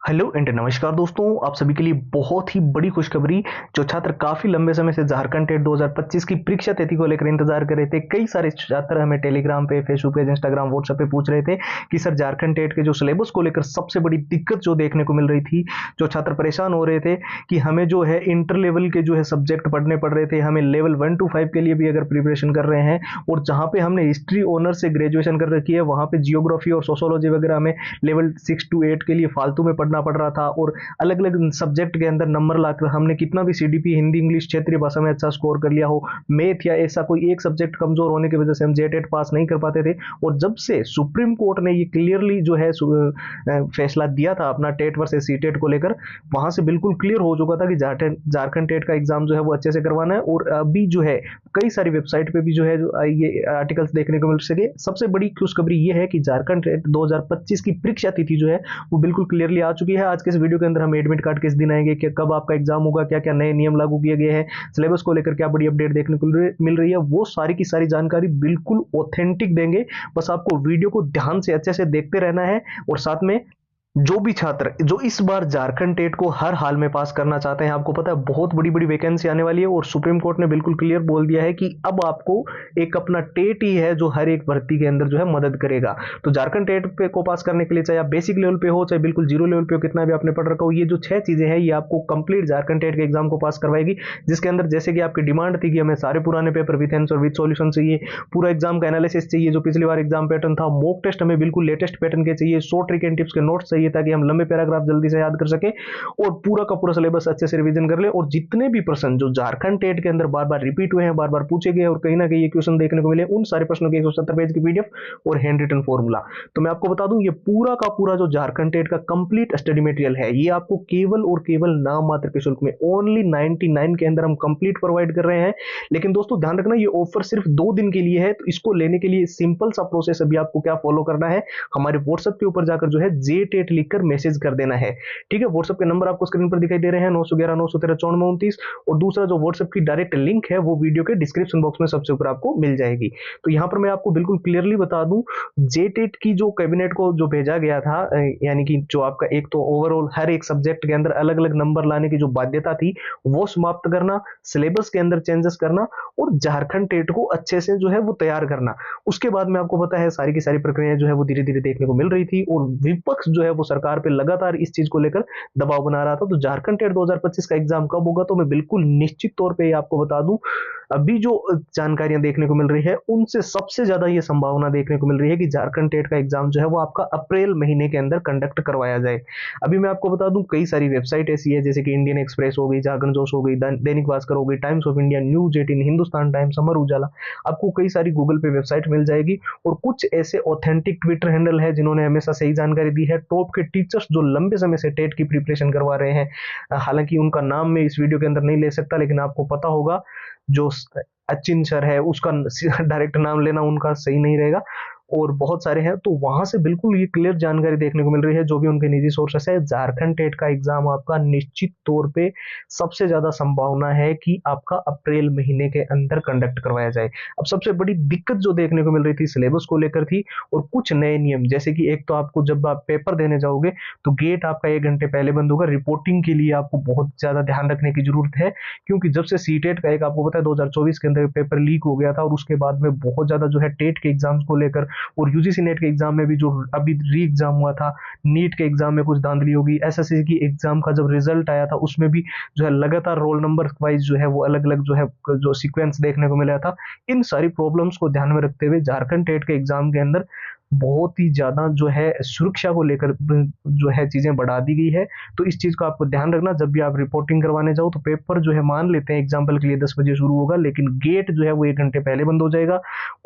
Hello and नमस्कार दोस्तों, आप सभी के लिए बहुत ही बड़ी खुशखबरी। जो छात्र काफी लंबे समय से झारखंड टेट 2025 की परीक्षा तिथि को लेकर इंतजार कर रहे थे, कई सारे छात्र हमें टेलीग्राम पे, फेसबुक पे, इंस्टाग्राम, व्हाट्सएप पे पूछ रहे थे कि सर झारखंड टेट के जो सिलेबस को लेकर सबसे बड़ी दिक्कत जो देखने को मिल रही थी, जो छात्र परेशान हो रहे थे कि हमें जो है इंटर लेवल के जो है सब्जेक्ट पढ़ने पड़ रहे थे, हमें लेवल 1 to 5 के लिए भी अगर प्रिपरेशन कर रहे हैं और जहां पे हमने हिस्ट्री ऑनर से ग्रेजुएशन कर रखी है, वहां पे जियोग्राफी और सोशोलॉजी वगैरह हमें लेवल 6 to 8 के लिए फालतू में पढ़ना पड़ रहा था और अलग अलग सब्जेक्ट के अंदर नंबर लाकर हमने कितना भी सीडीपी, हिंदी, इंग्लिश, क्षेत्रीय भाषा में अच्छा स्कोर कर लिया हो, मैथ या ऐसा कोई एक सब्जेक्ट कमजोर होने की वजह से हम जेटेट पास नहीं कर पाते थे। और जब से सुप्रीम कोर्ट ने ये क्लियरली जो है फैसला दिया था अपना टेट वर्सेस सीटेट को लेकर, वहां से बिल्कुल क्लियर हो चुका था कि झारखंड टेट का एग्जाम जो है वो अच्छे से करवाना है। और अभी जो है कई सारी वेबसाइट पे भी जो है ये आर्टिकल्स देखने को मिल सके। सबसे बड़ी खुशखबरी ये है कि झारखंड टेट 2025 की परीक्षा तिथि जो है वो बिल्कुल क्लियरली आ चुकी है। आज के इस वीडियो के अंदर हम एडमिट कार्ड किस दिन आएंगे, कि कब आपका एग्जाम होगा, क्या क्या नए नियम लागू किए गए हैं, सिलेबस को लेकर क्या बड़ी अपडेट देखने को मिल रही है, वो सारी की सारी जानकारी बिल्कुल ऑथेंटिक देंगे। बस आपको वीडियो को ध्यान से अच्छे से देखते रहना है। और साथ में जो भी छात्र जो इस बार झारखंड टेट को हर हाल में पास करना चाहते हैं, आपको पता है बहुत बड़ी बड़ी वैकेंसी आने वाली है और सुप्रीम कोर्ट ने बिल्कुल क्लियर बोल दिया है कि अब आपको एक अपना टेट ही है जो हर एक भर्ती के अंदर जो है मदद करेगा। तो झारखंड टेट पे को पास करने के लिए चाहे आप बेसिक लेवल पे हो, चाहे बिल्कुल जीरो लेवल पे हो, कितना भी आपने पढ़ रखा हो, ये जो 6 चीजें हैं ये आपको कंप्लीट झारखंड टेट के एग्जाम को पास करवाएगी। जिसके अंदर जैसे कि आपकी डिमांड थी कि हमें सारे पुराने paper with answer with solution चाहिए, पूरा एग्जाम का एनालिसिस चाहिए, जो पिछली बार एग्जाम पैटर्न था, मॉक टेस्ट हमें बिल्कुल लेटेस्ट पैटर्न के चाहिए, 100 ट्रिक एंड टिप्स के नोट्स चाहिए ताकि हम लंबे पैराग्राफ जल्दी से याद कर सके और पूरा का पूरा सिलेबस अच्छे से रिवीजन कर ले। और जितने भी प्रश्न जो झारखंड टेट के अंदर बार बार रिपीट हुए हैं, बार बार पूछे गए और कहीं ना कहीं ये क्वेश्चन देखने को मिले, उन सारे प्रश्नों की 170 पेज की पीडीएफ और हैंड रिटन फॉर्मूला। तो मैं आपको बता दूं, ये पूरा का पूरा जो झारखंड टेट का कंप्लीट स्टडी मटेरियल है, ये आपको केवल और केवल नाम मात्र के शुल्क में ओनली 99 के अंदर हम कंप्लीट प्रोवाइड कर रहे हैं। लेकिन दोस्तों ध्यान रखना, ये ऑफर सिर्फ 2 दिन के लिए है। तो इसको लेने के लिए सिंपल सा प्रोसेस अभी आपको क्या फॉलो करना है, हमारे व्हाट्सएप के ऊपर जाकर जो है जेटेट लिखकर मैसेज कर देना है। ठीक है, व्हाट्सएप के नंबर आपको स्क्रीन पर दिखाई दे रहे हैं, 911 913 9429। और दूसरा जो व्हाट्सएप की डायरेक्ट लिंक है वो वीडियो के डिस्क्रिप्शन बॉक्स में सबसे ऊपर आपको मिल जाएगी। तो यहां पर मैं आपको बिल्कुल क्लियरली बता दूं, जेटेट की जो कैबिनेट को जो भेजा गया था, यानी कि जो आपका एक तो ओवरऑल हर एक सब्जेक्ट के अंदर अलग अलग नंबर लाने की जो बाध्यता थी वो समाप्त करना, सिलेबस के अंदर चेंजेस करना और झारखंड टेट को अच्छे से जो है वो तैयार करना। उसके बाद में आपको पता है सारी की सारी प्रक्रिया जो है वो धीरे धीरे देखने को मिल रही थी और विपक्ष जो है वो सरकार पे लगातार इस चीज को लेकर दबाव बना रहा था। तो झारखंड टेट 2025 का एग्जाम कब होगा, तो मैं बिल्कुल निश्चित तौर पे आपको बता दूं, अभी जो जानकारियां देखने को मिल रही है उनसे सबसे ज्यादा ये संभावना देखने को मिल रही है कि झारखंड टेट का एग्जाम जो है वो आपका अप्रैल महीने के अंदर कंडक्ट करवाया जाए। अभी मैं आपको बता दूं, कई सारी वेबसाइट ऐसी है जैसे कि इंडियन एक्सप्रेस हो गई, जागरण जोश हो गई, दैनिक भास्कर हो गई, Times of India, News 18, Hindustan Times, Amar Ujala, आपको कई सारी गूगल पे वेबसाइट मिल जाएगी। और कुछ ऐसे ऑथेंटिक ट्विटर हैंडल है जिन्होंने हमेशा सही जानकारी दी है, टॉप के टीचर्स जो लंबे समय से टेट की प्रिपरेशन करवा रहे हैं। हालांकि उनका नाम मैं इस वीडियो के अंदर नहीं ले सकता, लेकिन आपको पता होगा जो अचिन सर है उसका डायरेक्ट नाम लेना उनका सही नहीं रहेगा, और बहुत सारे हैं। तो वहां से बिल्कुल ये क्लियर जानकारी देखने को मिल रही है, जो भी उनके निजी सोर्सेस है, झारखंड टेट का एग्जाम आपका निश्चित तौर पे सबसे ज्यादा संभावना है कि आपका अप्रैल महीने के अंदर कंडक्ट करवाया जाए। अब सबसे बड़ी दिक्कत जो देखने को मिल रही थी सिलेबस को लेकर थी और कुछ नए नियम, जैसे कि एक तो आपको जब आप पेपर देने जाओगे तो गेट आपका 1 घंटे पहले बंद होगा। रिपोर्टिंग के लिए आपको बहुत ज्यादा ध्यान रखने की जरूरत है, क्योंकि जब से सीटेट का एक आपको पता है 2024 के अंदर पेपर लीक हो गया था और उसके बाद में बहुत ज्यादा जो है टेट के एग्जाम्स को लेकर और यूजीसी नेट के एग्जाम में भी जो अभी री एग्जाम हुआ था, नीट के एग्जाम में कुछ धांधली होगी, एसएससी की एग्जाम का जब रिजल्ट आया था उसमें भी जो है लगातार रोल नंबर वाइज जो है वो अलग अलग जो है जो सीक्वेंस देखने को मिला था। इन सारी प्रॉब्लम्स को ध्यान में रखते हुए झारखंड टेट के एग्जाम के अंदर बहुत ही ज्यादा जो है सुरक्षा को लेकर जो है चीजें बढ़ा दी गई है। तो इस चीज को आपको ध्यान रखना, जब भी आप रिपोर्टिंग करवाने जाओ तो पेपर जो है मान लेते हैं एग्जाम्पल के लिए 10 बजे शुरू होगा, लेकिन गेट जो है वो 1 घंटे पहले बंद हो जाएगा।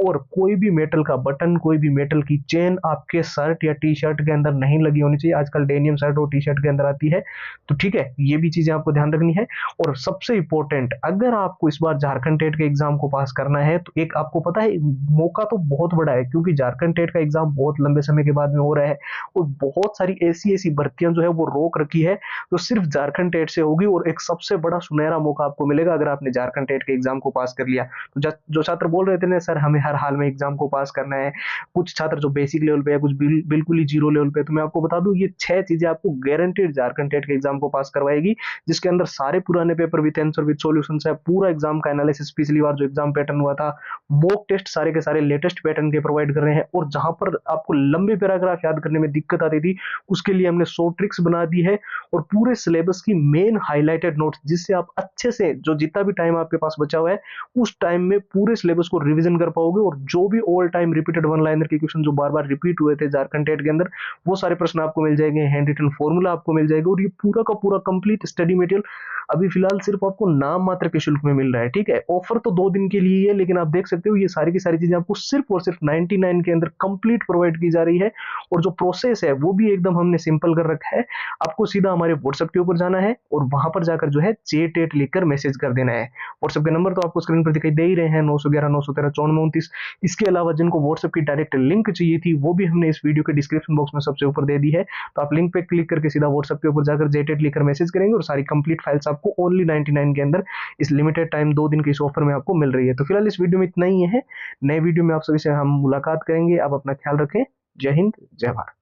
और कोई भी मेटल का बटन, कोई भी मेटल की चेन आपके शर्ट या टी शर्ट के अंदर नहीं लगी होनी चाहिए। आजकल डेनियम शर्ट और टी शर्ट के अंदर आती है, तो ठीक है, ये भी चीजें आपको ध्यान रखनी है। और सबसे इंपॉर्टेंट, अगर आपको इस बार झारखंड टेट के एग्जाम को पास करना है तो एक आपको पता है मौका तो बहुत बड़ा है, क्योंकि झारखंड टेट का एग्जाम एग्जाम बहुत लंबे समय के बाद में हो रहा है और बहुत सारी ऐसी ऐसी भर्तियां जो है वो रोक रखी है जो सिर्फ झारखंड टेट से होगी और एक सबसे बड़ा सुनहरा मौका आपको मिलेगा अगर आपने झारखंड टेट के एग्जाम को पास कर लिया। तो जो छात्र बोल रहे थे ना सर हमें हर हाल में एग्जाम को पास करना है, कुछ छात्र जो बेसिक लेवल पे है, कुछ बिल्कुल ही जीरो लेवल पे, तो मैं आपको बता दूं ये 6 चीजें आपको गारंटेड झारखंड टेट के एग्जाम को पास करवाएगी, जिसके अंदर सारे पुराने paper with answer with solutions है, पूरा एग्जाम का एनालिसिस, पिछली बार जो एग्जाम पैटर्न हुआ था, मॉक टेस्ट सारे के सारे लेटेस्ट पैटर्न के प्रोवाइड कर रहे हैं। और जहां पर आपको लंबे पैराग्राफ याद करने में दिक्कत आती थी उसके लिए हमने 100 ट्रिक्स बना दी है और पूरे सिलेबस की मेन हाईलाइटेड नोट्स, जिससे आप अच्छे से जो जितना भी टाइम आपके पास बचा हुआ है उस टाइम में पूरे सिलेबस को रिवीजन कर पाओगे और जो भी all time repeated one liner के क्वेश्चन जो बार बार रिपीट हुए थे झारखंड टेट के अंदर वो सारे प्रश्न आपको मिल जाएंगे, हैंड रिटन फॉर्मूला आपको मिल जाएगा और ये पूरा का पूरा कंप्लीट स्टडी मटेरियल अभी फिलहाल सिर्फ आपको नाम मात्र के शुल्क में मिल रहा है। ठीक है, ऑफर तो 2 दिन के लिए ही है, लेकिन आप देख सकते हो ये सारी की सारी चीजें आपको सिर्फ और सिर्फ 99 के अंदर कंप्लीट प्रोवाइड की जा रही है और जो प्रोसेस है वो भी एकदम हमने सिंपल कर रखा है। आपको सीधा हमारे व्हाट्सएप के ऊपर जाना है और वहां पर जाकर जो है चेट लिखकर मैसेज कर देना है। व्हाट्सएप के नंबर तो आपको स्क्रीन पर दिखाई दे ही रहे हैं, 911 913 9429। इसके अलावा जिनको व्हाट्सएप की डायरेक्ट लिंक चाहिए थी वो भी हमने इस वीडियो के डिस्क्रिप्शन बॉक्स में सबसे ऊपर दे दी है, तो आप लिंक पे क्लिक करके सीधा व्हाट्सएप के ऊपर जाकर जेटेट लिखकर मैसेज करेंगे और सारी कंप्लीट फाइल्स आपको ओनली 99 के अंदर इस लिमिटेड टाइम 2 दिन के इस ऑफर में आपको मिल रही है। तो फिलहाल इस वीडियो में इतना ही है, नए वीडियो में आप सभी से हम मुलाकात करेंगे। आप अपना ख्याल रखें। जय हिंद, जय भारत।